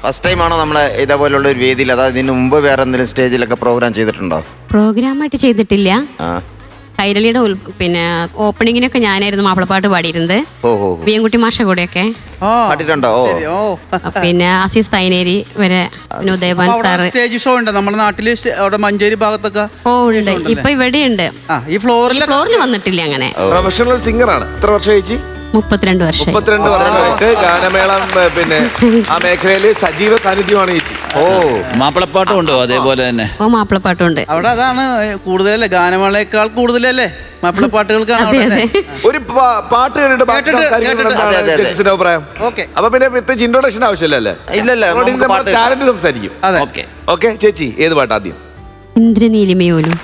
First time ആണോ നമ്മളെ ഇതേപോലുള്ള ഒരു വേദിയിൽ, അതായത് ഇതിന് മുമ്പ് വേറെ എന്തെങ്കിലും സ്റ്റേജിലൊക്കെ പ്രോഗ്രാം ചെയ്തിട്ടുണ്ടോ? പ്രോഗ്രാമായിട്ട് ചെയ്തിട്ടില്ല. കൈരളിയുടെ പിന്നെ ഓപ്പണിങ്ങിനൊക്കെ ഞാനായിരുന്നു മാപ്പിളപ്പാട്ട് പാടിയിരുന്നത്. വിയൻകുട്ടി മാഷ കൂടെയൊക്കെ പാടിയിട്ടുണ്ടോ? പിന്നെ അസീസ് തൈനേരി വരെ, ഉദയഭാൻ സാറ്. സ്റ്റേജ് ഷോ ഉണ്ട് നമ്മുടെ നാട്ടില്, അവിടെ മഞ്ചേരി ഭാഗത്തൊക്കെ. ഉണ്ട്, ഇപ്പൊ ഇവിടെ ഉണ്ട്. ഈ ഫ്ലോറിൽ വന്നിട്ടില്ല. അങ്ങനെ പ്രൊഫഷണൽ സിംഗർ ആണ്. എത്ര വർഷം കഴിച്ചു? 32 വർഷം. 32 വർഷമായിട്ട് ഗാനമേളം പിന്നെ ആ മേഖലയില് സജീവ സാന്നിധ്യമാണ് ചേച്ചി. മാപ്പിളപ്പാട്ടും ഉണ്ടോ? അതേപോലെ തന്നെ മാപ്പിളപ്പാട്ടുണ്ട് അവിടെ. അതാണ് കൂടുതലല്ലേ, ഗാനമേളയേക്കാൾ കൂടുതലല്ലേ മാപ്പിളപ്പാട്ടുകൾക്കാണ്. ഒരു പാട്ട് കേട്ടിട്ട് അഭിപ്രായം. അപ്പൊ പിന്നെ പ്രത്യേകിച്ച് ഇൻട്രോഡക്ഷൻ ആവശ്യമില്ലല്ലേ? ടാലന്റ് സംസാരിക്കും. ഓക്കെ ചേച്ചി, ഏത് പാട്ട് ആദ്യം? ഇന്ദ്രനീലിമയോലും.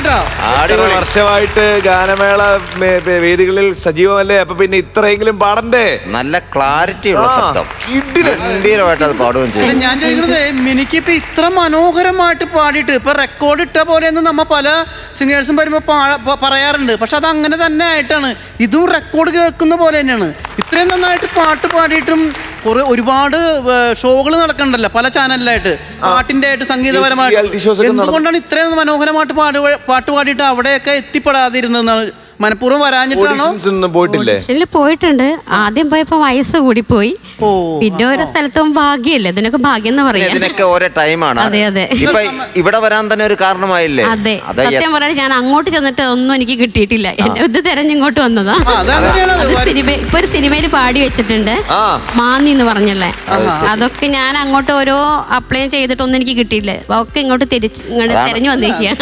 കേട്ടോ. ഇത്ര വർഷമായിട്ട് ഗാനമേള വേദികളിൽ സജീവമല്ലേ, അപ്പൊ പിന്നെ ഇത്രയെങ്കിലും പാടണ്ടേ? നല്ല ക്ലാരിറ്റി ഉള്ള ശബ്ദം, കിടിലൻ. ഗംഭീരമായിട്ട് അത് പാടുകയും അല്ല, ചെയ്യും. ഞാൻ ചോദിക്കുന്നത് മിനിക്കിപ്പോ ഇത്ര മനോഹരമായിട്ട് പാടിയിട്ട് ഇപ്പൊ റെക്കോർഡ് ഇട്ട പോലെയെന്ന് നമ്മ പല സിംഗേഴ്സും വരുമ്പോ പറയാറുണ്ട്. പക്ഷെ അത് അങ്ങനെ തന്നെ ആയിട്ടാണ്. ഇതും റെക്കോർഡ് കേൾക്കുന്ന പോലെ തന്നെയാണ്. ഇത്രയും നന്നായിട്ട് പാട്ട് പാടിയിട്ടും ഒരുപാട് ഷോകൾ നടക്കണ്ടല്ലോ പല ചാനലിലായിട്ട്, പാട്ടിന്റെ ആയിട്ട് സംഗീതപരമായിട്ട്. എന്തുകൊണ്ടാണ് ഇത്രയും മനോഹരമായിട്ട് പാട്ട് പാടിയിട്ട് അവിടെയൊക്കെ എത്തിപ്പെടാതിരുന്നതെന്നാണ്? മനഃപൂർവ്വം വരാഞ്ഞിട്ടാണോ? പോയിട്ടില്ലേ? ഓഡിഷനിൽ പോയിട്ടുണ്ട്. ആദ്യം പോയപ്പോ വയസ്സ് കൂടിപ്പോയി. പിന്നെ ഓരോ സ്ഥലത്തും ഭാഗ്യല്ലേ, ഇതിനൊക്കെ ഭാഗ്യം എന്ന് പറയാം. ഇതിനൊക്കെ ഓരോ ടൈമാണ്. അതെ അതെ ഇപ്പൊ ഇവിടെ വരാൻ തന്നെ ഒരു കാരണമായില്ലേ? അതെ, സത്യം പറയാൻ ഞാൻ അങ്ങോട്ട് ചെന്നിട്ട് ഒന്നും എനിക്ക് കിട്ടിയിട്ടില്ല. എന്നെ ഇത് തെരഞ്ഞിങ്ങോട്ട് വന്നതാ. ഇപ്പൊ ഒരു സിനിമയിൽ പാടി വെച്ചിട്ടുണ്ട്, മാന്നി എന്ന് പറഞ്ഞല്ലേ. അതൊക്കെ ഞാൻ അങ്ങോട്ട് ഓരോ അപ്ലൈ ചെയ്തിട്ടൊന്നും എനിക്ക് കിട്ടിയില്ല. ഒക്കെ ഇങ്ങോട്ട് തിരിഞ്ഞു വന്നിരിക്കുക.